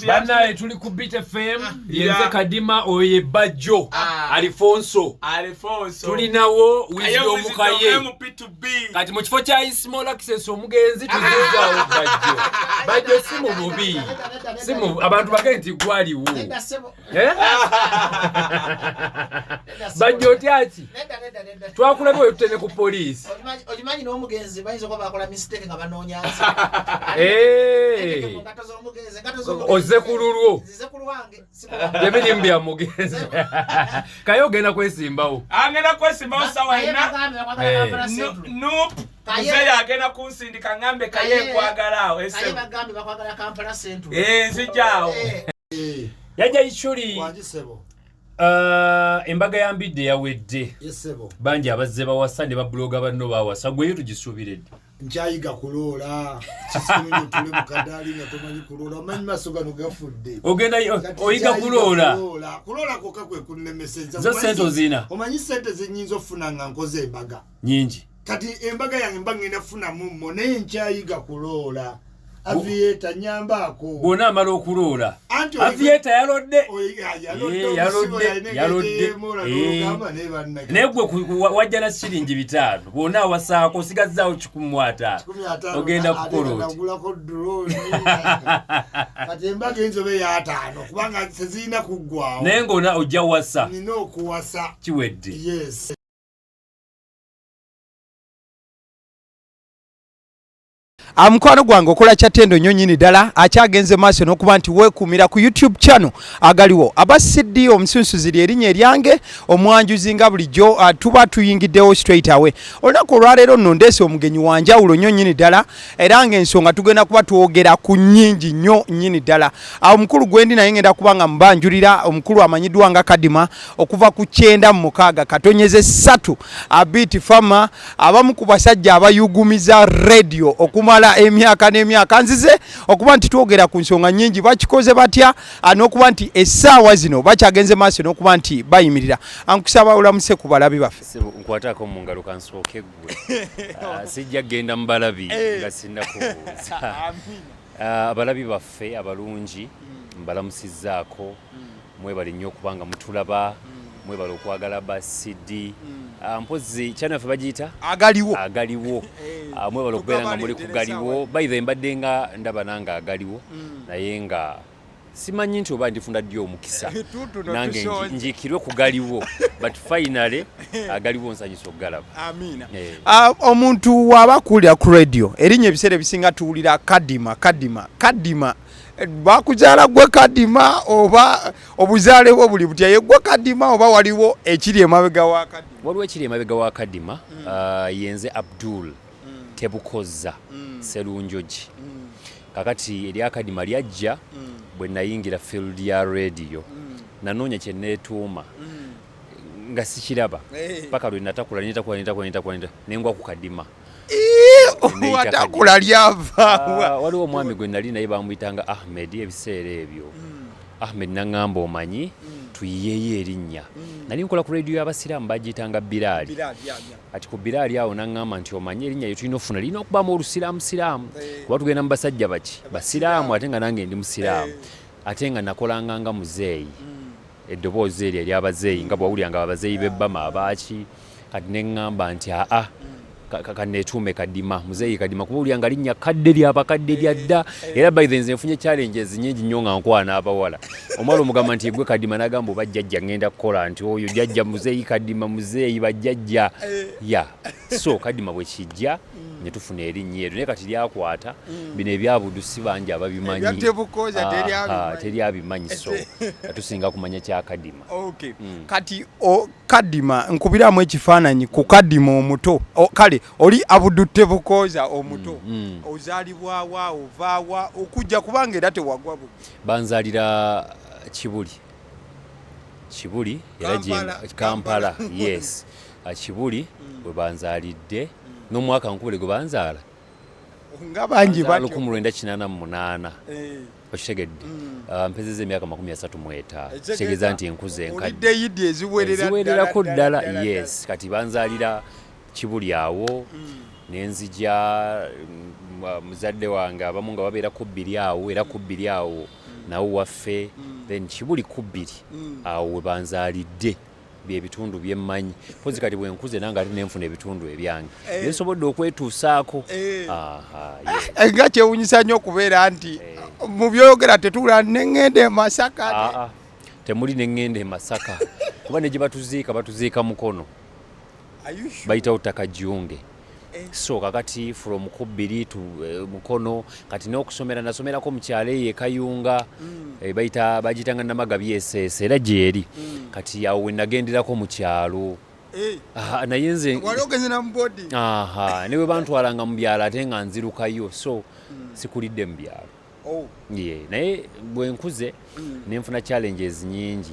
Bana tuli ku Beat FM yenze Kadima oye Bajo Alfonso tulinawo Wisdom Mukaye kati mu kifo kya Small Access omugenzi tuzuza Bajo simu bubi simu abantu bagenti gwaliwo Bajo tyaki twakulaba otene ku police ojimanyi no mugenzi bayinza ko bakola mistake nga banoonya Ozekululwo yebiri mbya mugenzi kayo gena kwesimbawo angena kwesimbawo sawa ina nope Kaya agena kunsindika ngambe kaye kwagalawo ese bagambe bakwagala Kampala Central nzijawo yaja ichuli wagisebo embaga yambidde yawedde yesebo banji abazze bawasande ba bloga banno bawasa gwe tugisubiridde nchayiga kulola kisimunyo tule mukadali nga tomanyi kulola manyi masogano gafudde ogenda oyiga kulola koka kwe kunnemeseza zo sente zina omanyi sente zinyinzo funa nga nkoze embaga nyingi kati embaga yange mbangenda funa mummo naye nchayiga kulola avieta nyambako bona amalo okulola avieta yalodde negwe wajjana shilingi 5 bona wasaako sigazzawo 15 ogenda kukola nagulako drone kati embaga enzobe ya 5 kubanga sezina kuggwawo naye ng'ona ojja wasa nina okuwasa kiwedde yes Amukwano gwange okola kyatendo nnyo nyini ddala akyagenze maaso n'okuba nti weekuumira ku YouTube channel agaliwo abasiddi omusunsuzi ly'erinnya eryange omwanjuzi nga bulijjo tuba tuyingiddewo straight away olunaku olwaleero nno ndeese omugenyi wanjawulo nnyo nyini ddala era ng'ensonga tugenda kuba twogera ku nnyingi nnyo nyini ddala omukulu gwendi naye ngenda kuba nga mbanjulira omukulu amanyiddwa nga Kadima okuva ku 9 katonyeze 3 Beat Farmer abamu ku basajja abayugumiza radio okumala emyaka n'emyaka nzize okuba nti twogera ku nsonga nnyingi bakikoze batya n'okuba nti essaawa zino bakyagenze maaso n'okuba nti bayimirira ankusaba olamuse ku balabi baffe nkwatako mu ngalo kansooke gwe sijja genda mu balabi nga sinna kubuuza abalabi baffe abalungi mbalamusizzaako mwebale nnyo okubanga mutulaba mwebale okwagala basidi mpozi channel fe bagiyita agaliwo mwebale okubeera nga muli kugaliwo bayive mbadde nga ndaba nanga agaliwo naye nga simanyi nti oba ndifunda ddi omukisa nange njikirwe kugaliwo but finally agaliwo nsanyusa okugalaba amina omuntu wabakulira ku radio erinnya ebiseera ebisinga tuwulira Kadima bakuzaala gwe Kadima oba obuzaale bwo buli butya yegwe Kadima oba waliwo ekiri emabega wa Kadima waliwo ekiri emabega wa Kadima yenze Abdul Tebukoza Serunjoji kakati eri Kadima lyajja bwe nayingira field ya radio nanoonya kye neetuuma nga sikiraba paka lwe natakula nengwa ku Kadima watakula lyava waliwo omwami gwe nali naye bamuyitanga Ahmed ebiseera ebyo Ahmed nangamba omanyi tuyiyeyo erinnya nali nkola ku radio y'abasiraamu bagiyitanga Bilali ati ku Bilali awo nangamba nti omanyi erinnya lye tulina okufuna lirina okubaamu olusiraamu kuba tugenda mu basajja baki basiraamu ate nga nange ndi musiraamu ate nga nakolanga nga muzeeyi eddoboozi eryo ery'abazeeyi nga bwawulyanga abazeeyi b'ebbama abaaki kati neŋŋamba nti kanetuume Kadima muzeeyi Kadima kuba olyanga linnya kadde lyabakadde lyadda era by then nfunye challenges nyingi nnyo nga nkwana abawala omwalo omugamba nti gwe Kadima nagamba oba jjajja ngenda kukola nti oyo jjajja muzeeyi Kadima muzeeyi bajjajja ya so Kadima bwe kijja ne tufuna erinnya eryo naye kati lyakwata bino ebyabudusi bangi ababimanyi teryabimanyi so tusinga kumanya kya Kadima kati Kadima nkubiramu ekifaananyi ku Kadima omuto kale oli Abdul Tebukoza omuto ozaalibwawa ovaawa okujja kubanga era tewagwa banzalira Kibuli era Kampala yes Kibuli bwe banzalidde n'omwaka nkubule gwe banzaala nga bangi batyo 1988 okitegedde mpezeze emyaka 35 kitegeeza nti enkuze enkadde ziwererako ddala yes kati banzalira Kibuli awo nenzija muzadde wange abamu nga babeera ku bbiri awo era ku bbiri awo nawo waffe then Kibuli Kubbiri awo we banzaalidde byebitundu byemmanyi pozi kati bwenkuze nange ate nenfuna ebitundu ebyange byesobodde okwetuusaako nga kyewunyisa nnyo okubeera nti mu byogera tetula neŋŋende Masaka temuli neŋŋende e Masaka kuba ne gye batuziika Mukono bayitawo ttaka Jjunge so kakati from Kubbiri to Mukono kati n'okusomera nasomerako mu kyalo eyo e Kayunga bagitanga Namagabi Esese era gyeri kati awo we nagenderako mu kyalo naye nze wali ogenze na mbodi ne bwe bantwalanga mu byalo ate nga nzirukayo so sikulidde mu byalo naye bwe nkuze nenfuna challenges nyingi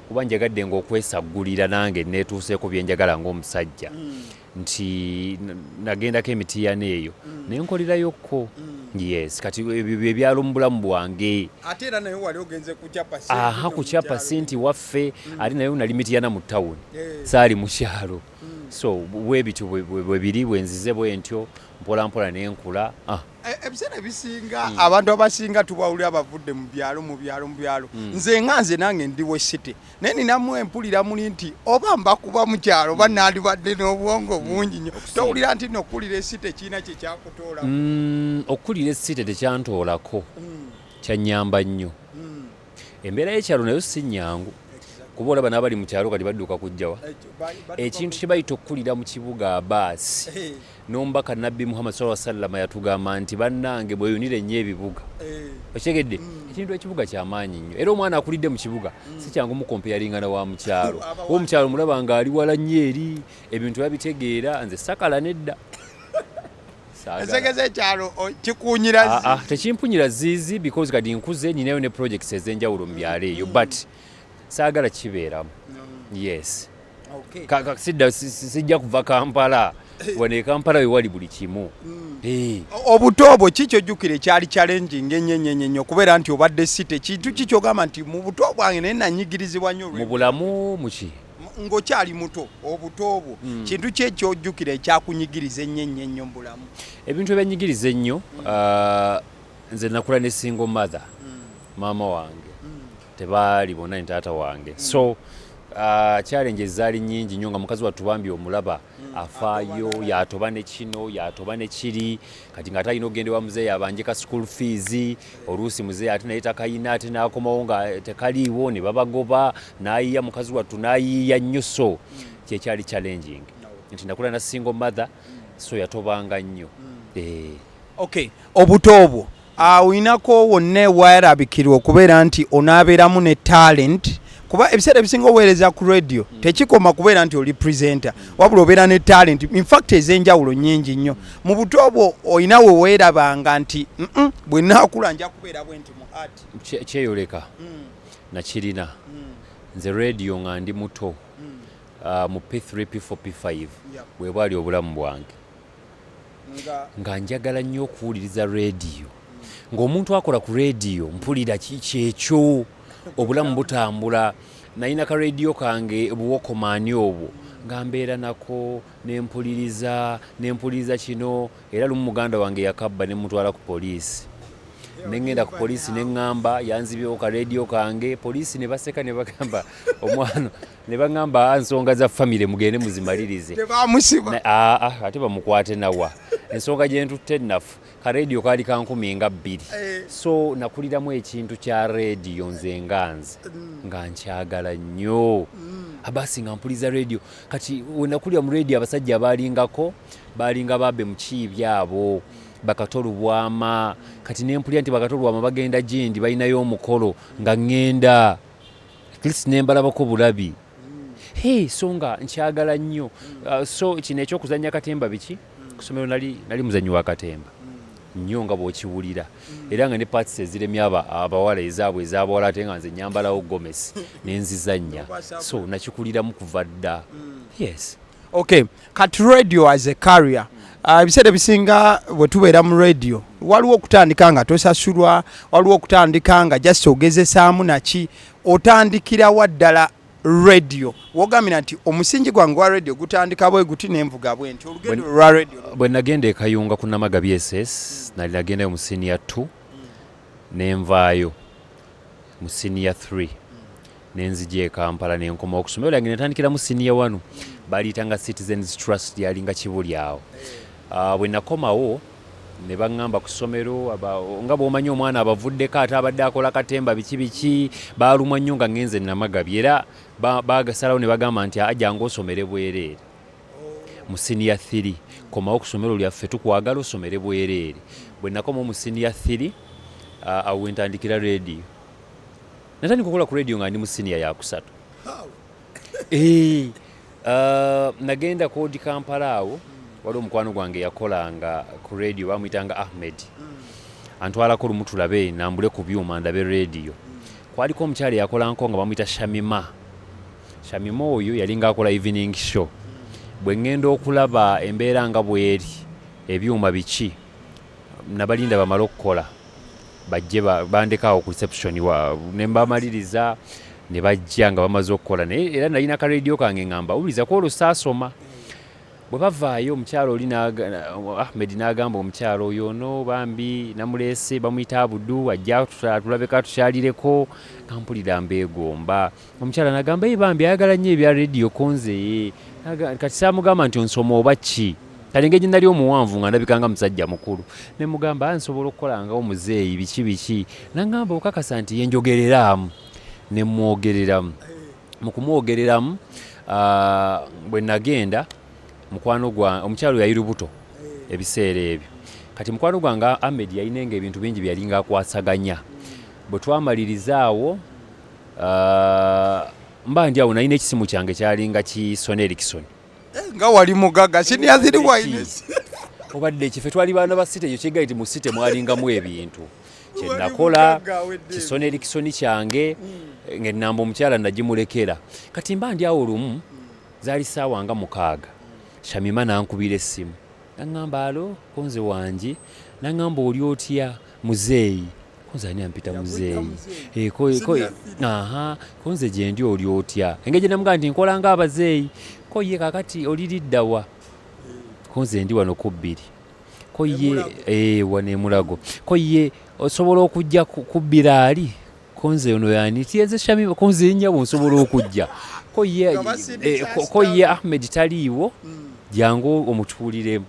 kuba njagadde ng'okwesaggulira nange neetuuseeko bye njagala ng'omusajja nti nagendako emitiyano eyo nenkolirayokko yes kati ebyo ebyalo mu bulamu bwange ate era naye wali ogenze kucapa kucapa senti waffe ate naye nali mitiyana mu ttawuni saali mu kyalo so bwebityo bwe biri bwenzize bwe ntyo mpolampola nenkula ebiseera ebisinga abantu abasinga tubawulira bavudde mu byalo nze nganze nange ndi Wesite naye ninamu empulira muli nti oba mbakuba mu kyalo oba nandibadde n'obwongo bungi nnyo towulira nti nokulira esite kiina kye kyakutoola okukulira esite tekyantoolako kyanyamba nnyo embeera y'ekyalo nayo si nnyangu kuba olaba n'abali mu kyalo kati badduka kujjawa ekintu kye bayita okukulira mu kibuga baasi n'omubaka Nabbi Muhammad sallallahu alaihi wasallam yatugamba nti bannange bweyunire nnyo ebibuga okitegedde ekintu ekibuga kyamaanyi nnyo era omwana akulidde mu kibuga si kyangu mukompeyaringana wa mu kyalo omukyalo mulaba nga ali wala nnyo eri ebintu babitegeera nze sakala nedda ensegeza ekyalo kikunyira tekimpunyira ziizi because kati nkuze ninayo ne projects ez'enjawulo mu byalo eyo but saagala kibeeramu yes sijja kuva Kampala wane Kampala we wali buli kimu obuto obwo kikyojjukira ekyali challenging ennyo kubeera nti obadde site kintu kikyogamba nti mu buto bwange naye nanyigirizibwa nnyo mu bulamu muki ng'okyali muto obuto obwo kintu kyejjojjukira ekyakunyigiriza ennyo mu bulamu ebintu ebyanyigiriza ennyo nze nakula ne single mother maama wange tebaali bonna ni taata wange so challenges zaali nnyingi nnyo nga mukazi wattu bambi omulaba afaayo yatoba ne kino yatoba ne kiri kati nga talina okugenda ewa muzeeyi abanjeka school fees oluusi muzeeyi ate naye takayina ate n'akomawo nga tekaliiwo ne babagoba n'ayiya mukazi wattu n'ayiiya nnyo so kyekyali challenging nti nakula na single mother so yatobanga nnyo obuto obwo oyinako wonna ewayalabikirwa okubeera nti onaabeeramu ne talent kuba ebiseera ebisinga oweereza ku radio tekikoma kubeera nti oli presenter wabula obeera ne talent in fact ez'enjawulo nnyingi nnyo mu buto obwo oyina we weerabanga nti bwe naakula nja kubeera bwe nti mu art kyeyoleka nakirina nze radio nga ndi muto mu P3 P4 P5 bwe bwali obulamu bwange nga njagala nnyo okuwuliriza radio ng'omuntu akola ku radio mpulira kyekyo obulamu butambula nalina ka radio kange buwokomaani obwo nga mbeera nako nempuliriza kino era lumu muganda wange yakabba ne mutwala ku poliisi nengenda ku poliisi neŋŋamba yanzibyewo ka radio kange poliisi ne baseka ne bagamba omwana ne baŋŋamba ensonga za famire mugende muzimalirize ate bamukwate nawa ensonga gye ntutte nnafu ka radio kaali ka 12 so nakuliramu ekintu kya radio nze nga nkyagala nnyo abasi nga mpuliza radio kati wenakulira mu radio abasajja baalinga babe mu kiibi abo bakatolubwama kati nempulira nti bakatolubwama bagenda gyendi balinayo omukolo nga ŋŋenda kristi nembalabako bulabi so nga nkyagala nnyo so kino ekyokuzannya katemba biki kusomero nali muzanyi wa katemba nnyo nga bw'okiwulira era nga ne parts eziremye abawala ezaabwe ezabawala ate nga nze nyambalawo gomesi nenzizannya so nakikuliramu kuva dda yes kati radio as a career ebiseera ebisinga bwe tubeera mu radio waliwo okutandika nga tosasulwa waliwo okutandika nga just ogezesaamu naki otandikira waddala radio wogambira nti omusingi gwange wa radio gutandika bwe guti nenvuga bwe nti olugendo lwa radio bwe nagenda e Kayunga ku Namagabi SS nali nagendayo mu senior 2 nenvaayo mu senior 3 nenzija e Kampala nenkoma okusomero lyange netandikira mu senior 1 baliyitanga Citizens Trust yalinga Kibuli awo. Bwe nakomawo ne baŋŋamba ku ssomero nga bw'omanyi omwana abavuddeko ate abadde akola katemba biki baalumwa nnyo nga ŋŋenze Namagabi era bagasalawo ne bagamba nti ajanga osomere bwereere mu senior 3 komawo ku ssomero lyaffe tukwagala osomere bwereere. Bwe nakomawo mu senior 3 awo wentandikira radio. Natandika okukola ku radio nga ndi mu senior ya kusatu. Nagenda Kodi Kampala awo waliwo omukwano gwange yakolanga ku radio bamuyitanga Ahmed. Antwalako lumu tulabe nambule ku byuma ndabe radio. Kwaliko omukyala yakolanko nga bamuyita Shamima oyo yalinga akola evening show. Bwe ŋŋenda okulaba embeera nga bweri ebyuma biki nabalinda bamala okukola bajje bandekaawo ku reception ne mbamaliriza ne bajja nga bamaze okukola naye era nalina ka radio kange ngamba uliza ko olusaasoma. Bwe bavaayo omukyalo oli Ahmed n'agamba omukyalo oyo no bambi namuleese bamuyita Abudu ajja tulabeka tukyalireko kampulira mbeegomba. Omukyala n'agamba bambi ayagala nnyo ebya radio konze kati saamugamba nti onsoma oba ki kale engeri nali omuwanvu nga ndabika nga musajja mukulu ne mugamba nsobola okukola nga omuzeeyi biki n'agamba okakasa nti yenjogereramu ne mwogereramu. Mu kumwogereramu bwe nagenda mukwano gwa omukyalo yali lubuto ebiseera ebyo kati mukwano gwange Ahmed yalinanga ebintu bingi byalinga akwasaganya. Bwe twamalirizaawo mba ndi awo nalina ekisimu kyange kyalinga Kisone Erikson nga wali mugaga siniyaziri wainesi obadde ekife twali baana ba site ekyo kyegaiti mu site mwalingamu ebintu kyenakola Kisone Erikson kyange ng'ennamba omukyala nagimulekera kati mba ndi awo lumu zaali ssaawa nga 6 Shamima nankubira essimu naŋŋamba alo konze wangi naŋŋamba oli otya muzeeyi konze ani ampita muzeeyi konze gye ndi oli otya engeri gye namugaa nti nkola nga abazeeyi ko ye kakati oliriddawa konze ndi wano ku 2 ko ye wane Mulago ko ye osobola okujja ku biraali konze ono yani tiyeze Shamima konze nnyabo nsobola okujja ko ye Ahmed taliiwo jangu omutuuliremu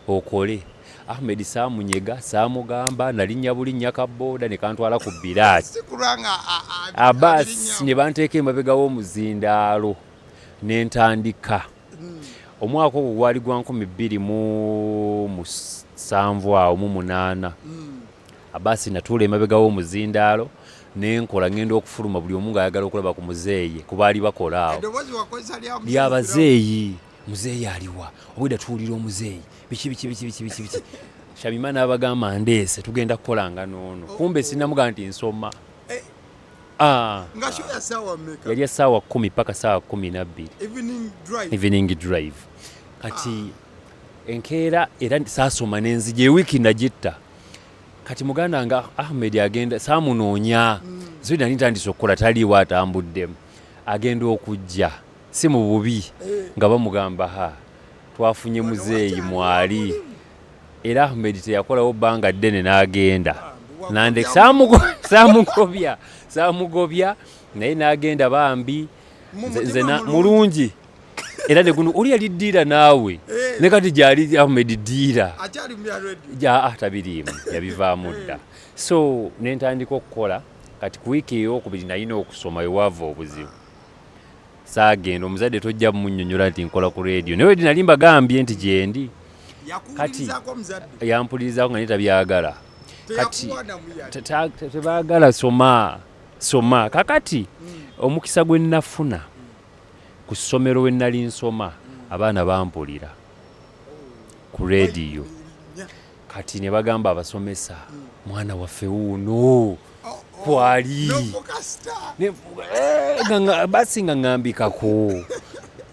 okole. Ahmed saamunyega saamugamba nalinnya bulinnya ka booda ne kantwala ku biraali abasi ne banteeka emabega w'omuzindaalo ne ntandika. Omwaka ogwo gwali gwa 2007 awo mu 8 abasi natuula emabega w'omuzindaalo nenkola ngenda okufuluma buli omu ng'ayagala okulaba ku muzeeyi kubaali bakola awo lyabazeeyi muzeeyi aliwa obwedda tuwulira omuzeeyi biki Shamima n'abagamba ndeese tugenda kukolanga noono kumbe sinnamugaa nti nsoma yali essaawa 10 paka ssaawa 12 evening drive kati enkeera era saasoma nenzija ewiiki nagitta kati muganda wange Ahmed agenda saamunoonya ziri nali ntandise okukola taliiwo atambuddemu agenda okujja si mu bubi nga bamugamba twafunye muzeeyi mwali era Ahmed teyakolawo bbanga ddene n'agenda nande saamugobya naye n'agenda bambi nze mulungi era ne guno oli yali ddiira naawe ne kati gyali Ahmed ddiira tabiriimu yabivaamu dda so ne ntandika okukola kati ku wiiki ey'okubiri nalina okusoma ewaava obuzibu saagenda omuzadde tojja munnyonnyola nti nkola ku radio naye wedi nali mbagambye nti gyendi kati yampulirizaako nga naye tabyagala kati tebaagala soma kakati omukisa gwe nnafuna ku ssomero we nali nsoma abaana bampulira ku radio kati ne bagamba abasomesa mwana waffe wuuno kwali basi nga ngambikako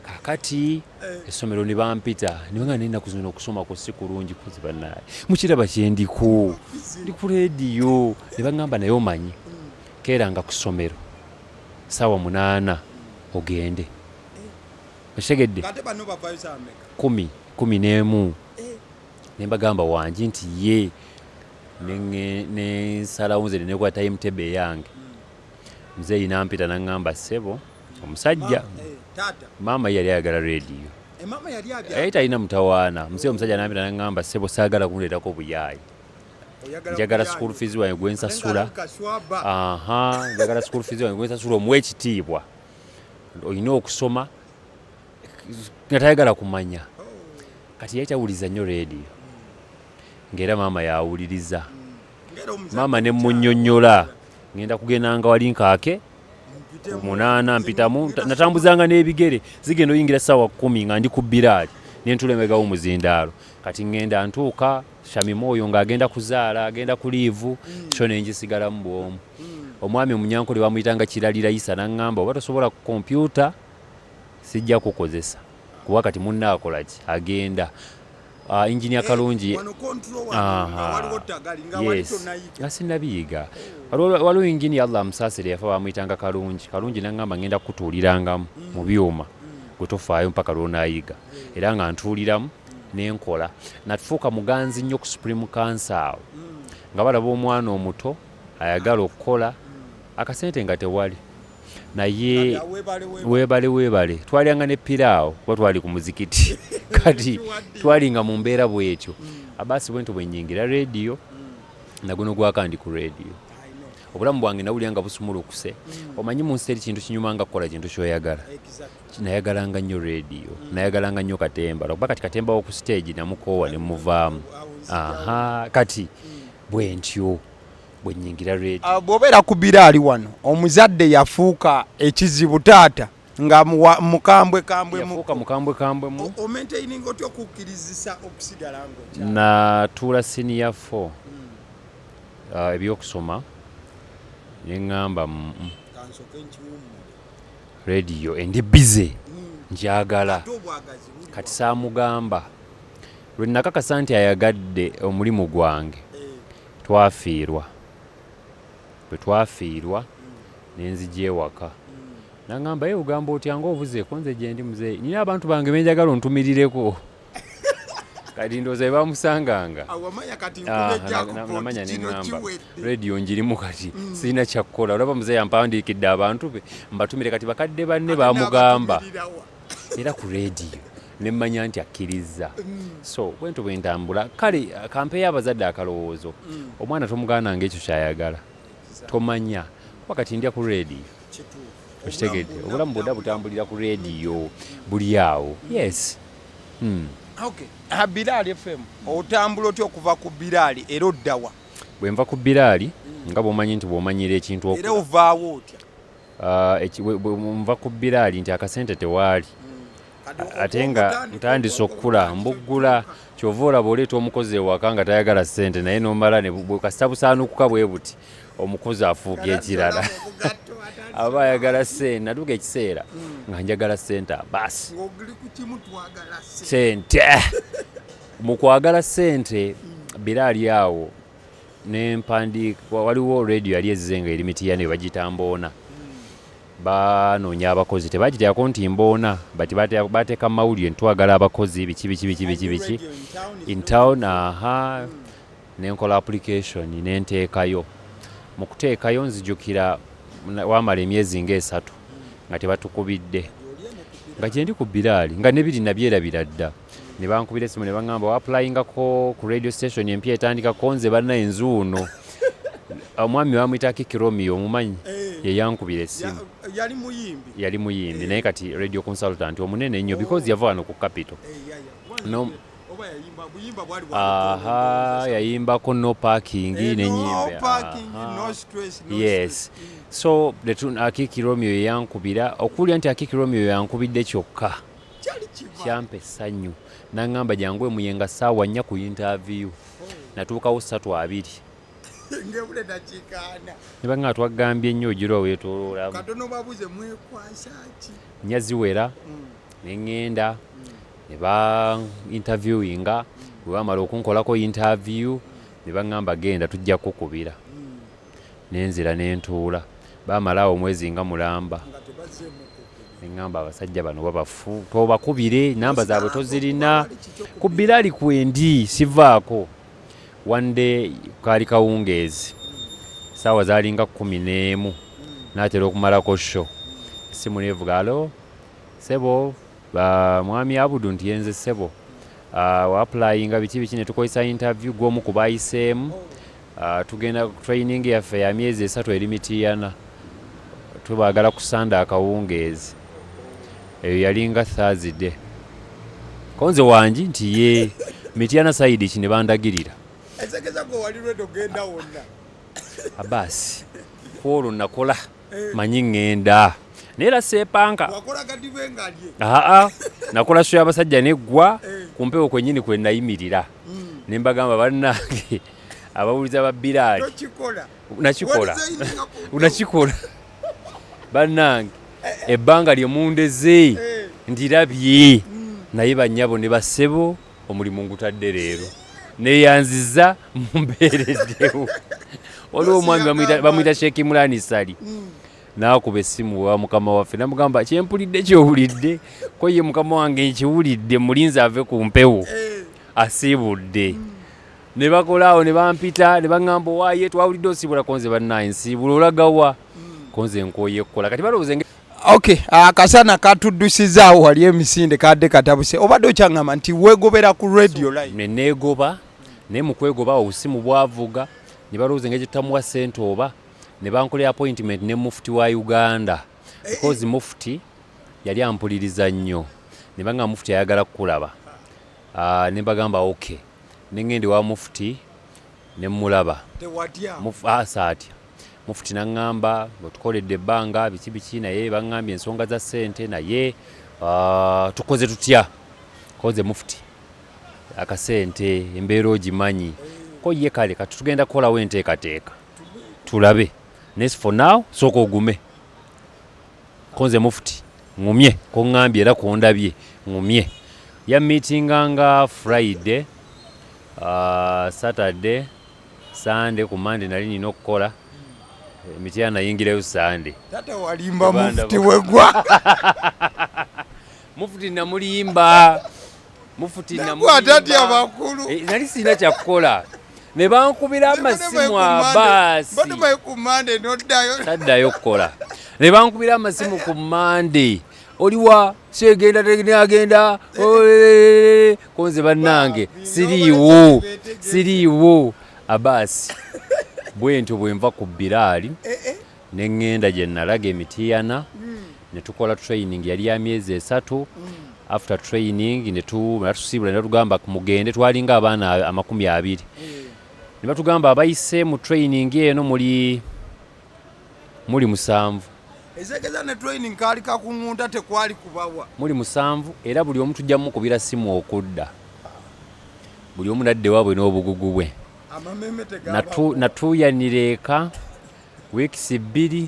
kakati essomero ne bampita niwenga nennaku zino okusoma ku si kulungi kuzi bannaye mukiraba kyendiko ndi ku radio ne bagamba naye omanyi keeranga ku ssomero ssaawa 8 ogende okitegedde 11 ne mbagamba wangi nti ye nensalawo nze nenekola timetable yange muzeeyi nampita naŋŋamba ssebo omusajja maama yali ayagala rediyo talina mutawaana muzeeyi omusajja nampita naŋŋamba ssebo saagala kundeetako buyaayi njagala school fees wange gwensasula njagala school fees wange gwensasula omuwa ekitiibwa olina okusoma nga tayagala kumanya kati yali tawuliza nnyo rediyo ng'era maama yawuliriza maama ne munnyonnyola ngenda kugendanga wali nkaake 8 mpitamu natambuzanga n'ebigere zigenda oyingira ssaawa 10 nga ndi ku biraali nentulemegawo muzindaalo kati ngenda ntuuka shamimooyo ng'agenda kuzaala agenda ku liivu so nenjisigalamu bwomu omwami omunyankole bamuyitanga kiralira isa naŋŋamba oba tosobola ku kompyuta sijja kukozesa kuba kati munnaakola ki agenda injinia kalungi nga sinnabiyiga waliwo injinia allah amusaasire yafa bamuyitanga kalungi naŋŋamba ngenda kutuulirangamu mu byuma gwe tofaayo mpaka lwonaayiga era nga ntuuliramu nenkola natufuuka muganzi nnyo ku supreme council awo nga balaba omwana omuto ayagala okukola akasente nga tewali naye weebale twalyanga ne piraawo kuba twali ku muzikiti kati twalinga mu mbeera bwetyo abaasi bwentyo bwe nnyingira rediyo naguno gwakandi ku rediyo obulamu bwange nawulira nga busumulukuse omanyi mu nsi eri kintu kinyuma nga kukola kintu kyoyagala nayagalanga nnyo rediyo nayagalanga nnyo katemba lwakuba kati katemba wo ku stage namukoowa ne muvaamu kati bwentyo bwennyingira rediyo bw'obeera ku biraali wano omuzadde yafuuka ekizibu taata nga mukambwekambwemu omentaininga otya okukkirizisa okusigala natuula senior 4 ebyokusoma neŋŋamba rediyo endi bize njagala kati saamugamba lwe nakakasa nti ayagadde omulimu gwange twafiirwa bwe twafiirwa nenzija ewaka naŋŋamba ye ogamba otyanga obuzeeko nze gye ndi muzeeyi nina abantu bange benjagala ontumirireko kati ndowooza be bamusanganga namanya neŋŋamba rediyo njirimu kati sirina kyakkola olaba muzeeyi ampandiikidde abantu be mbatumire kati bakadde banne bamugamba era ku rediyo nemmanya nti akkiriza so bwentyo bwe ntambula kale kampeeyo abazadde akalowoozo omwana tomugaananga ekyo kyayagala tomanya kuba kati ndya ku rediyo okitegedde obulamu bwodda butambulira ku rediyo buli awo yes biraali fm otambula otya okuva ku biraali era oddawa bwe nva ku biraali nga bw'omanyi nti bw'omanyira ekintu era ovaawo otya nva ku biraali nti akasente tewaali ate nga ntandise okukula mbuggula kyova olaba oleeta omukozi ewaka nga tayagala ssente naye nomala kasita busaanukuka bwe buti omukozi afuuka ekirala aba ayagala ssente natuuka ekiseera nga njagala ssente baasi ssente mu kwagala ssente biraali awo nempandiika waliwo rediyo yali ezze nga eri mitiyane we bagita Mboona banoonya abakozi tebagiteekako nti Mboona bati bateeka mawulire ntwagala abakozi biki in town nenkola application nenteekayo mu kuteekayo nzijukira wamala emyezi nga3 nga tebatukubidde nga gyendi ku biraali nga nebiri nabyerabira dda ne bankubira essimu ne baŋŋamba waaplayingako ku radio station empya etandikako nze bannayenzi Wuuno omwami bamuyita Kikiromio omumanyi yeyankubira essimu yali muyimbi naye kati radio consultant omunene nnyo because yava wano ku capital yayimbako no parking nenyimbe yes so Akikiromio yeyankubira okuwulira nti Akikiromio yankubidde kyokka kyampa essanyu naŋŋamba jangu emuyenga ssaawa 4 ku interview natuukawo 3-2 ne baŋŋamba twagambye nnyo ogira weetooloolamu nyaziwera neŋŋenda ne ba interviewinga bwe bamala okunkolako interview ne baŋŋamba genda tujja kukubira nenzira nentuula bamalawo omwezi nga mulamba neŋŋamba abasajja bano babafu tobakubire namba zaabwe tozirina ku biraali kwendi sivaako one day kaali kawungeezi saawa zaalinga 11 n'atera okumalako show essimu neevuga alo sebo mwami Abudu nti yenze sebo waaplayinga biki ne tukozesa interview gw'omu ku bayiseemu tugenda training yaffe ya myezi 3 eri Mityana tubaagala kusanda akawungeezi eyo yalinga Thursday konze wangi nti ye Mityana side kine bandagirira ezekeza go wali redo genda wonna abasi kwolwo nakola manyi ngenda neera seepanka wakola Kadima ngalye nakola sho y'abasajja neggwa kumpewo kwennyini kwe nayimirira ne mbagamba bannange abawuliza ba Bilali nakikola bannange ebbanga lyemundeze ndirabye naye bannyabo ne basebo omulimu ngutadde leero neyanziza mumbeereddewo waliwo omwami bamuyita Sheikh Imran Sali n'akuba essimu wa mukama waffe namugamba kyempulidde kyowulidde ko ye mukama wange nkiwulidde mulinzi ave ku mpewo asiibudde ne bakolaawo ne bampita ne baŋŋamba waaye twawulidde osiibula konze bannaye nsiibula olagawa konze nkooye kukola kati balowooze okay akasana katuddusizaawo wali emisinde kadde katabuse obadde okyaŋŋamba nti weegobera ku radio live neegoba naye mu kwegoba obusimu bwavuga ne balowooza engeri tutamuwa ssente oba ne bankolera appointment ne mufuti wa Uganda because mufuti yali ampuliriza nnyo ne banga mufuti ayagala kukulaba ne bagamba okay ne ngende wa mufuti ne mulaba saatya mufuti naŋŋamba otukoledde ebbanga biki naye baŋŋambye ensonga za ssente naye tukoze tutya koze mufuti akasente embeera ogimanyi ko ye kale kati tugenda kukolawo enteekateeka tulabe nes for now sooka ogume konze mufuti ŋumye koŋŋambye era kondabye ŋumye ya meetinganga Friday Saturday Sunday ku Monday nali nina okukola Mityana yingirayo Sunday tata walimba mufuti wegwa mufuti namulimba atati abakulu nali sina kyakukola ne bankubira amasimu abasi taddayo kukola ne bankubira amasimu ku Monday oliwa segenda agenda konze bannange siriiwo abasi bwentyo bwenva ku Bilali ne ŋŋenda gye nalaga Mityana ne tukola training yali ya myezi 3 after training natusiibula ne batugamba mugende twalinga abaana 20 ne batugamba abayise mu training eno muli 7 ezekeza ne training kali kakuŋŋunda tekwali kubawa muli 7 era buli omu tujja mukubira simu okudda buli omu nadde waabwe n'obugugu bwe natuuyanira eka weeks 2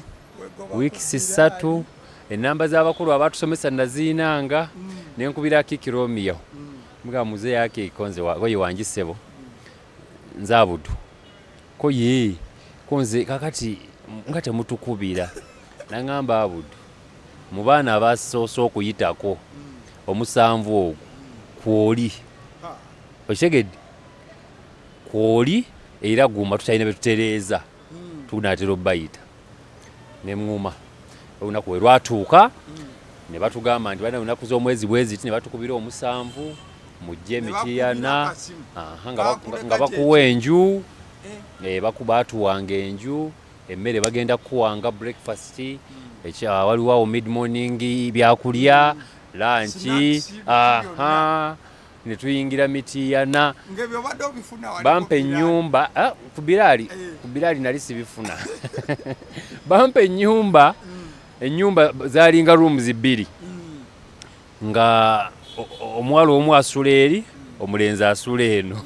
weeks 3 enamba z'abakulu abatusomesa naziinanga nenkubira Kikiromio mga muze yake ikonze waye wangisebo nze Abudu ko ye konze kakati nga temutukubira naŋŋamba Abudu mu baana abasoose okuyitako omusanvu ogwo kwoli okitegedde kwoli era guma tutalina betutereeza tunaatera obbayita neŋŋuma olunaku we lwatuuka ne batugamba nti balina lunaku z'omwezi bweziti ne batukubira 7 mujje Mityana nga bakuwa enju batuwanga enju emmere bagenda kuwanga breakfast waliwo awo mid morning byakulya lunch ne tuyingira Mityana bampa ennyumba ku Bilali nali sibifuna bampa ennyumba zaalinga rooms 2 nga omwalo omu asula eri omulenzi asula eno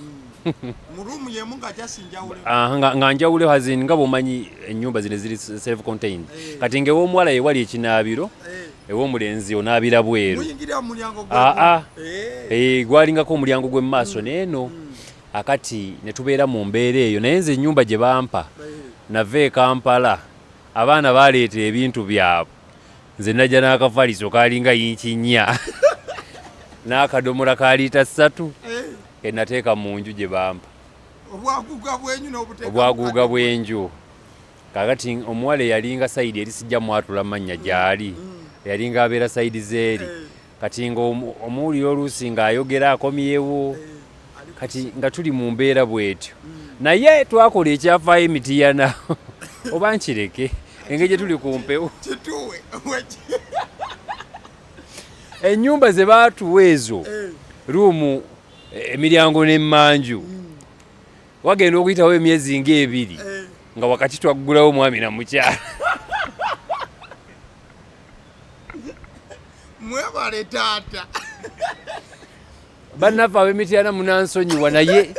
nga njawulo hazini nga bwomanyi ennyumba zino ziri self contained kati ng'ew'omuwala yewali ekinaabiro ew'omulenzi onaabira bweru gwalingako omulyango gw'emu maaso n'eno akati ne tubeera mu mbeera eyo naye nze ennyumba gye bampa nava e Kampala abaana baleeta ebintu byabwe nze najja n'akafaliso kalinga yinki 4 n'akadomola ka liita 3 nateeka mu nju gye bampa obwaguuga bw'enju kakati omuwala yalinga sayidi eri sijja mwatula mannya gyali yalinga abeera sayidi zeeri kati nga omuwulira oluusi ng'ayogera akomyewo kati nga tuli mu mbeera bwetyo naye twakola ekyafaayo emitiyana oba nkireke engeri gye tuli ku mpewo ennyumba ze baatuwa ezo ruumu emiryango n'emmanju wagenda okuyitawo emyezi ng'ebiri nga wakati twaggulawo mwami na mukyala mwebale taata bannaffe ab'emityana munansonyiwa naye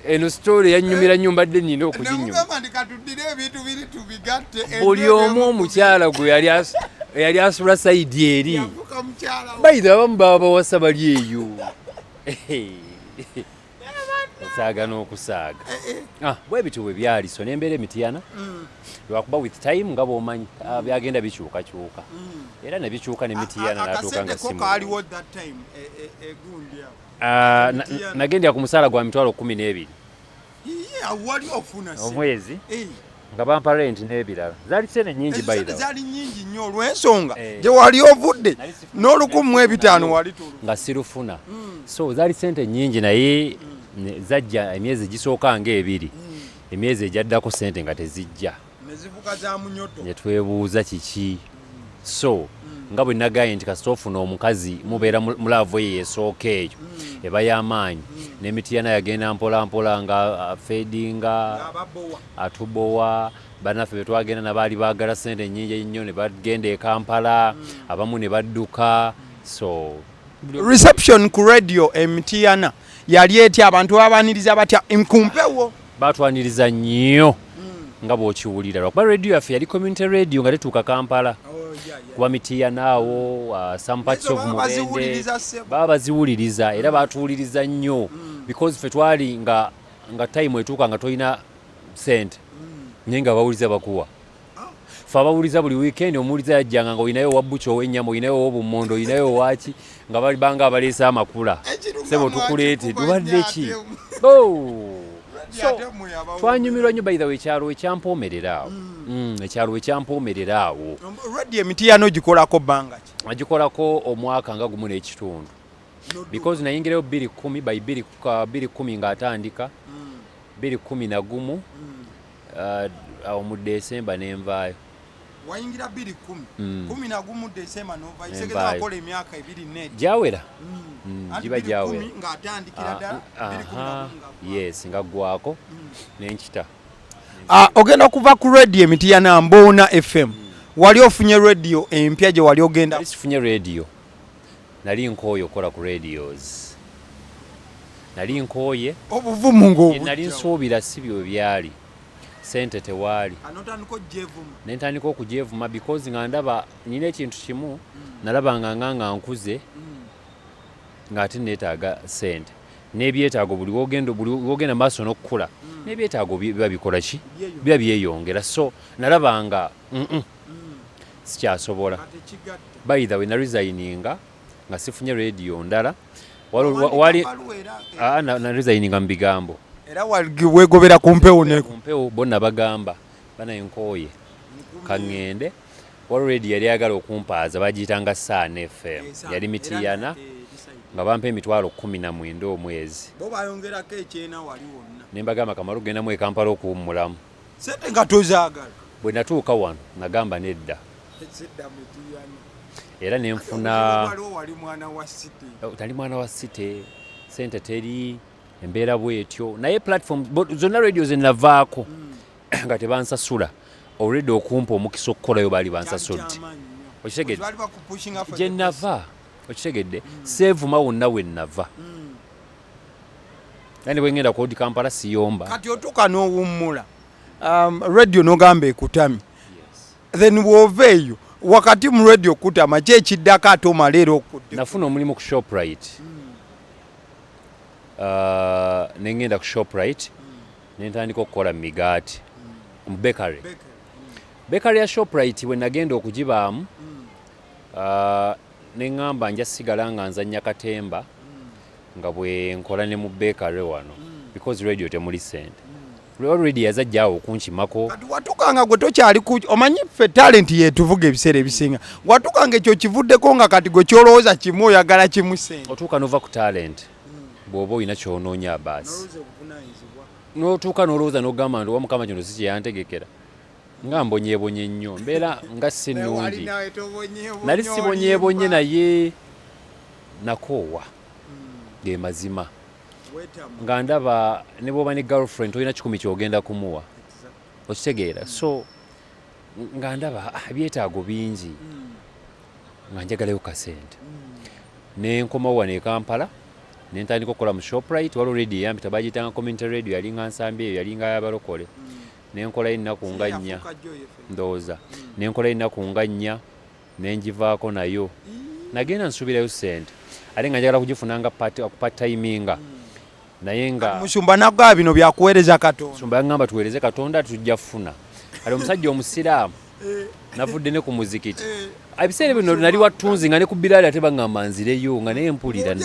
eno sitoole yannyumira nnyo mbadde nnina okuginyuma buli omu omukyala gwe yali asula sayidi eri bayita abamu baba bawasa bali eyo osaaga n'okusaaga bwe bityo bwe byali so n'embeera emitiyana lwakuba with time nga bw'omanyi byagenda bikyukakyuka era ne bikyuka n'emitiyana n'atuuka nga simu nagendera ku musaala gwa mitwalo 12 omwezi nga bampa rent n'ebirala zaali sente nnyingi zaali nnyingi nnyo olw'ensonga gye wali ovudde n'1,500 wali nga sirufuna so zaali sente nnyingi naye zajja emyezi gisooka ng'ebiri emyezi egyaddako sente nga tezijja ne twebuuza kiki so nga bwe nagaye nti kasita ofuna omukazi mubeera mulaavu eyo esooka eyo eba y'amaanyi n'emitiyana yagenda mpolampola nga afeedinga atubowa bannaffe be twagenda nabaali baagala sente nnyingi nnyo ne bagenda e Kampala abamu ne badduka so reception ku radio emitiyana yali etya abantu babaniriza batya nkumpewo batwaniriza nnyo nga bw'okiwulira lwakuba radio yaffe yali community radio nga tetuuka Kampala kuba mitiyana awo some parts of Mubende baba baziwuliriza era batuwuliriza nnyo because ffe twali nga time etuuka nga tolina sente naye nga bawuliza bakuwa ffe abawuliza buli weekend omuwuliza yajjanga nga olinayo owabbuki ow'ennyama olinayo ow'obummondo olinayo owaki nga banga abaleese amakula sebo tukuleetedde obadde ki so twanyumirwa nnyo by the way ekyalo ekyampomerera awo ekyalo ekyampomerera awo radio emitiyano gikolako bbanga ki agikolako omwaka nga gumu n'ekitundu because nayingirayo 2010 by 2010 ng'atandika 2011 awo mu Desemba nenvaayo wayingira 2010 11 Desemba nova isegeza akola emyaka 2 gyawera giba gyawera ng'atandikira ddala 2010 yes nga gwako n'enkita ogenda okuva ku radio emitiyana Mboona FM wali ofunye radio empya gye wali ogenda sifunye radio nali nkooye okola ku radios nali nkooye obuvumu ng'obu nali nsuubira si byo byali sente tewaali nentandika okugyevuma because nga ndaba nina ekintu kimu nalabanga nga nkuze ng'ate neetaaga sente n'ebyetaago buli wogenda maaso n'okukula n'ebyetaago biba bikola ki biba byeyongera so nalabanga sikyasobola by the way naresigninga nga sifunye radio ndala wali naresigninga mu bigambo era wegobera ku mpewo bonna bagamba banayenkooye kaŋŋende waliwo radio yali ayagala okumpaaza bagiyitanga Saana FM yali mitiyana nga bampa emitwalo 19 omwezi ne mbagamba kamala ogendamu e Kampala okuwummulamu sente nga tozaagala bwe natuuka wano nagamba nedda era nenfuna tali mwana wa city sente teri embeera bwetyo naye platform zonna radio zenavaako nga tebansasula already okumpa omukisa okukolayo baali bansasudde okitegedde gye nava okitegedde seevuma wonna we nava yani bwengenda kodi Kampala siyomba kati otuuka n'owummula radio n'ogamba ekutamye then bw'oveeyo wakati mu radio kutama kyekiddako ate omaleero okudde nafuna omulimu ku Shoprite nengenda ku Shoprite nentandika okukola migaati mu bakery ya Shoprite we nagenda okugibaamu neŋŋamba nja sigala nga nzannya katemba nga bwe nkola ne mu bakery wano because radio temuli sente already yazajjaawo okunkimako kati watukanga gwe tokyali omanyi ffe talent yetuvuga ebiseera ebisinga watukanga ekyo kivuddeko nga kati gwe kyolowooza kimu oyagala kimu sente otuuka nova ku talent bw'oba olina kyonoonya baasi n'otuuka n'olowooza n'ogamba nti Mukama kino si kyeyantegekera nga mbonyeebonye nnyo mbeera nga si nnungi nali sibonyeebonye naye nakoowa ge mazima nga ndaba ne bw'oba ne girlfriend tolina 10 kyogenda kumuwa okitegeera so nga ndaba ebyetaago bingi nga njagalayo kasente ne nkomawo wano e Kampala ne ntandika okukola mu Shoprite waliwo radio yampita bagiyitanga community radio yalinga nsambi eyo yalinga y'abalokole ne nkolayo ennaku nga 4 ndowooza ne nkolayo ennaku nga 4 ne ngivaako nayo nagenda nsuubirayo sente ate nga njagala kugifuna nga part-timinga naye nga musumba nagaba bino byakuweereza Katonda musumba yagamba tuweereze Katonda tujja funa kale omusajja omusiraamu navudde ne ku muzikiti ebiseera bino nali wattunzi nga ne ku Biraali ate baŋŋamba nzireyo nga naye mpulira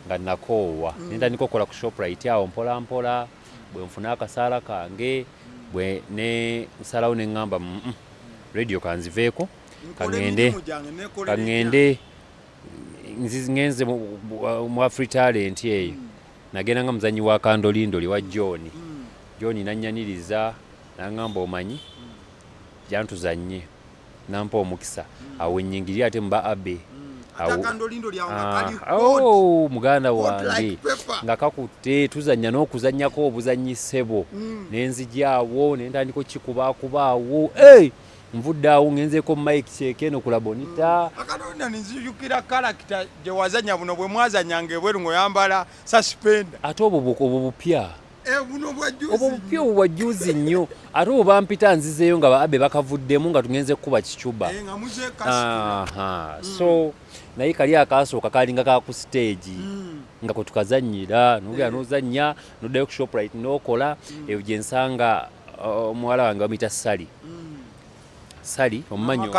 nga nakoowa nentandika okukola ku Shoprite awo mpola mpola bwe nfuna akasaala kange bwe ne nsalawo ne ŋŋamba radio kanziveeko kaŋŋende ngenze mu Afri Talent eyo nagenda nga muzanyi wa kandolindoli wa John nannyaniriza naŋŋamba omanyi jantuzanye nampa omukisa awo ennyingiri ate mba abe muganda wange nga kakutte tuzanya n'okuzanyako obuzanyisebo nenzijaawo nentandika okikubakubaawo nvudde awo ngenzeeko Mike Cheke eno kulabonita akadonda nzijukira karakita gye wazanya buno bwe mwazanyanga ebweru ng'oyambala suspender ate obwo bupya obwo bwajjuzi nnyo ate obwo bampita nzizeeyo nga baabe bakavuddemu nga tugenze kuba kicuba so naye kali akasooka kalinga ka ku stage nga kwe tukazannyira nogera n'ozannya noddayo ku Shoprite n'okola eyo gye nsanga omuwala wange bamuyita Sali omumanyi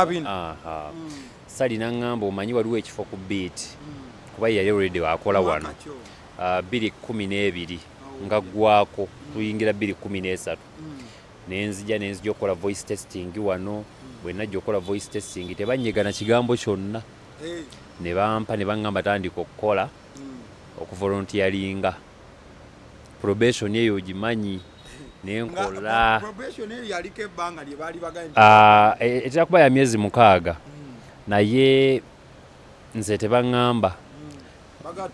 Sali naŋŋamba omanyi waliwo ekifo ku beat kuba yali already wakola wano 2012 nga gwako tuyingira 2013 nenzija okukola voice testing wano bwe najja okukola voice testing tebanyegana kigambo kyonna ne bampa ne baŋŋamba tandika okukola okuvolontiyalinga probation eyo ogimanyi nenkola etera kuba ya myezi 6 naye nze tebaŋŋamba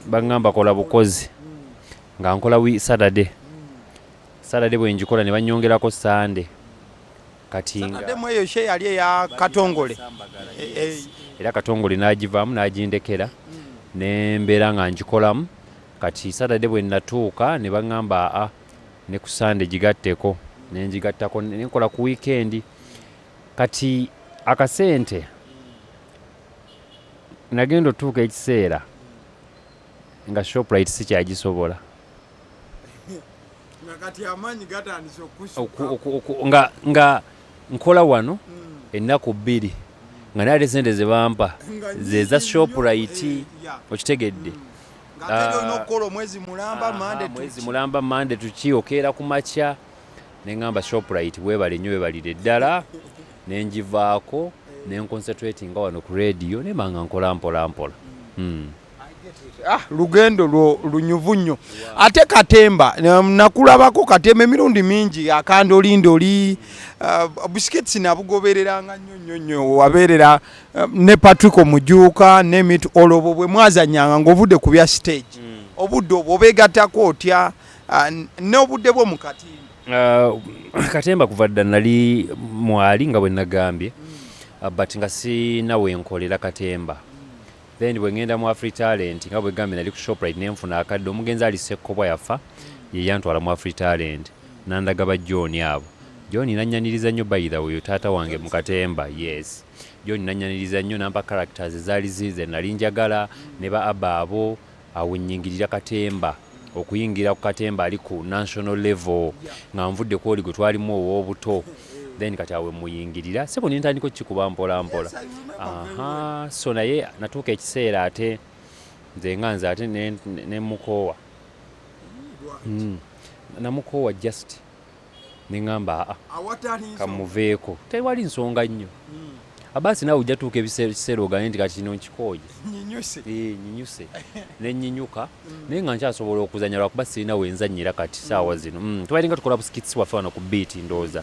baŋŋamba kola bukozi nga nkola Saturday bwe njikola ne banyongerako Sunday kati nga eyo she yali eya Katongole era Katongole n'agivaamu n'agindekera ne mbeera nga njikolamu kati Saturday bwe natuuka ne baŋŋamba ne ku Sunday gigatteko nenjigattako nenkola ku weekend kati akasente nagenda otuuka ekiseera nga Shoprite si kyagisobola nga nkola wano ennaku 2 nga nali sente ze bampa zeza Shoprite okitegedde mwezi mulamba mande tuki okeera ku makya neŋŋamba Shoprite weebale nnyo weebalire ddala nenjivaako nenconcentratinga wano ku radio nemanga nkola mpola lugendo lunyuvu nnyo ate Katemba nakulabako Katemba emirundi mingi akandolindoli busikets nabugobereranga nnyo wabeerera ne Patrick Omujuuka ne Mit Olobo bwe mwazanyanga ng'ovudde ku bya stage obudde obwo obeegattako otya n'obudde bwo mu Katemba Katemba kuva dda nali mwali nga bwe nagambye but nga sinawe nkolera Katemba then bwe ngenda mu Afri Talent nga bwe gambye nali ku Shoprite nenfuna akadde omugenzi ali Sekobwa yafa ye yantwala mu Afri Talent nandagaba John abo John nannyaniriza nnyo by the way taata wange mu Katemba yes John nannyaniriza nnyo nampa characters ezaali zize nali njagala ne ba abo awo nnyingirira Katemba okuyingira ku Katemba ali ku national level nga nvudde ku oli gwe twalimu ow'obuto then kati awe muyingirira sebo nintandika kikuba mpola so naye natuuka ekiseera ate nze nga nze ate ne mukoowa namukowa just neŋŋamba kamuveeko tewali nsonga nnyo abasi naawe ojja tuuka ebiseera oganye nti kati kino nkikooye nyinyuse nenyinyuka naye nga nkyasobola okuzanya lwakuba sirina wenzanyira kati saawa zino tubalinga tukola busikitsi waffe wano ku biiti ndooza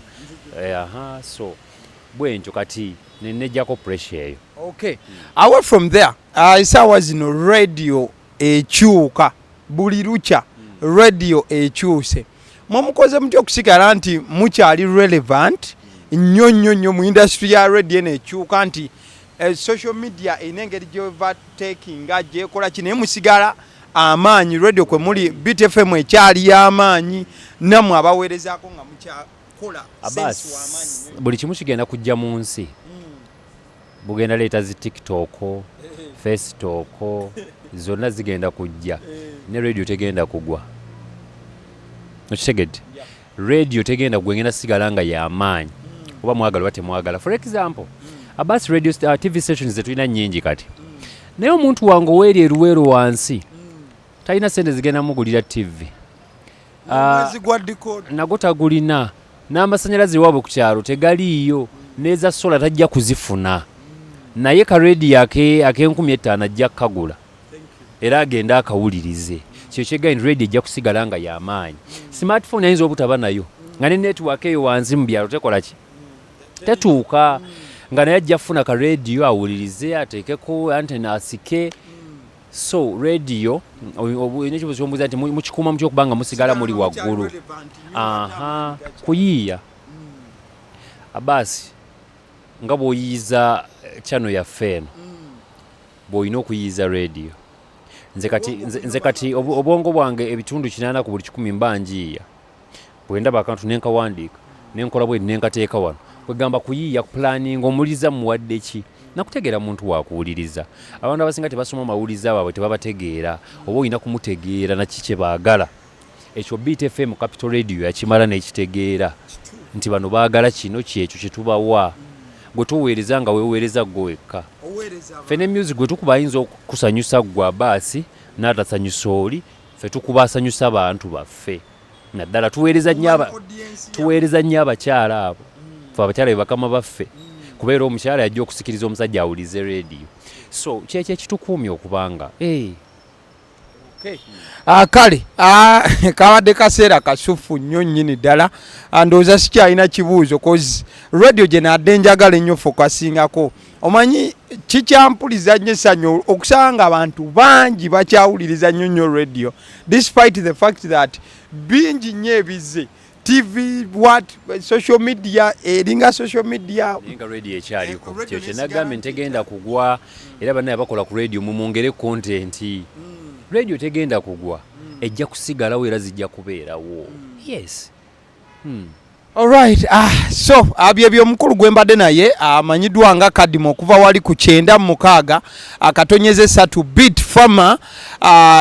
so bwenkyo kati nenejjako pressure eyo. Okay. Away from there, isaawa zino radio ekyuka buli lukya radio ekyuse mwamukoze mutya okusigala nti mukyali relevant nnyo mu industry ya radio nekyuka nti social media ina engeri gyovertaking gyekola kino naye musigala amaanyi radio kwe muli Beat FM ekyali y'amaanyi nammwe abaweerezaako nga mukyakola sense w'amaanyi buli kimu kigenda kujja mu nsi bugenda leeta zi TikTok Facebook zonna zigenda kujja ne radio tegenda kugwa okitegedde radio tegenda kugwa sigala nga y'amaanyi oba mwagala temwagala. For example abasi radio TV stations zetulina nnyingi kati naye omuntu wange oweeri eruweero wansi talina sente zigenda mugulira TV nago tagulina n'amasanyalaze waabwe ku kyalo tegaliiyo neza sola tajja kuzifuna naye ka radio ak'Enkumi ajja kukagula era agenda akawulirize kyo kyegani radio ejja kusigala nga y'amaanyi. Smartphone ayinza obutaba nayo nga ne network eyo wansi mu byalo tekola ki tetuuka nga naye ajja kufuna ka radio awulirize ateekeko antena asike. So radio enekibuziombuza nti mukikuuma mutya okubanga musigala muli waggulu kuyiiya abasi nga bw'oyiyiza channel yaffe eno bw'olina okuyiyiza radio. Nze kati obwongo bwange ebitundu 80 ku buli 100 mbanjiiya bwe ndaba akantu nenkawandiika nenkola bwe nenkateeka wano kwegamba kuyiiya planning omuliza muwadde ki nakutegeera muntu wakuwuliriza. Abantu abasinga tebasoma mawuliza baabwe tebabategeera oba olina kumutegeera naki kye baagala. Ekyo Beat FM Capital Radio yakimala n'ekitegeera nti bano baagala kino kyekyo kye tubawa gwe tuweereza nga weeweereza gwe wekka. Fene music gwe tukuba ayinza okusanyusa gwe baasi n'atasanyusa oli ffe tukuba asanyusa abantu baffe naddala tuweereza nnyo abakyala abo ffe abakyala be bakama baffe kubeera omukyala yajja okusikiriza omusajja awulize radio. So kyekyo ekitukuumya okubanga kale kabadde kaseera kasufu nnyo nnyini ddala ndowooza sikyalina kibuuzo cause radio gye nadde njagala ennyo fokasingako. Omanyi kikyampuliza nnyo essanyu okusanga abantu bangi bakyawuliriza nnyo radio despite the fact that bingi nnyo ebize TV social media eringa social media nga radio ekyaliko kyo kye nagambye ntegenda kugwa era bannaye bakola ku radio mumwongere content. Radio tegenda kugwa ejja kusigalawo era zijja kubeerawo. Yes. Alright, so abyebyo omukulu gwe mbadde naye amanyiddwa nga Kadima okuva wali ku 96 akatonyeze Esatu Beat Farmer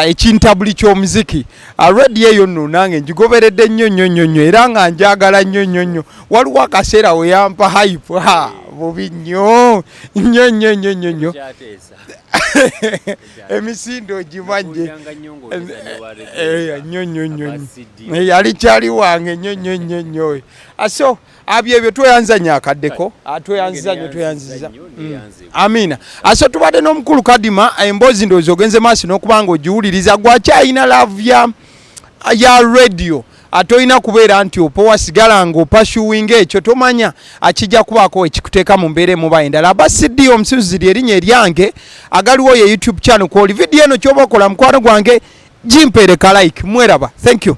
ekintabuli ky'omuziki. Radio eyo nno nange ngigoberedde nnyo era nga njagala nnyo. Waliwo akaseera we yampa hype bubi nnyo. Emisindo gimanje nnyo yali kyali wange nnyo. So abyebyo tweyanzanya akaddeko tweyanziza amina. So tubadde n'omukulu Kadima emboozi ndowooza ogenze maaso n'okubanga ogiwuliriza gwakyayina love ya radio atoyina kubeera nti opowa sigala nga opashuwinga ekyo tomanya akijja kubaako ekikuteeka mu mbeera emuba endala. Abasiddi omusinziri erinnya eryange agaliwo ye YouTube channel kwoli video eno kyoba okola mukwano gwange gimpeereka like mweraba. Thank you.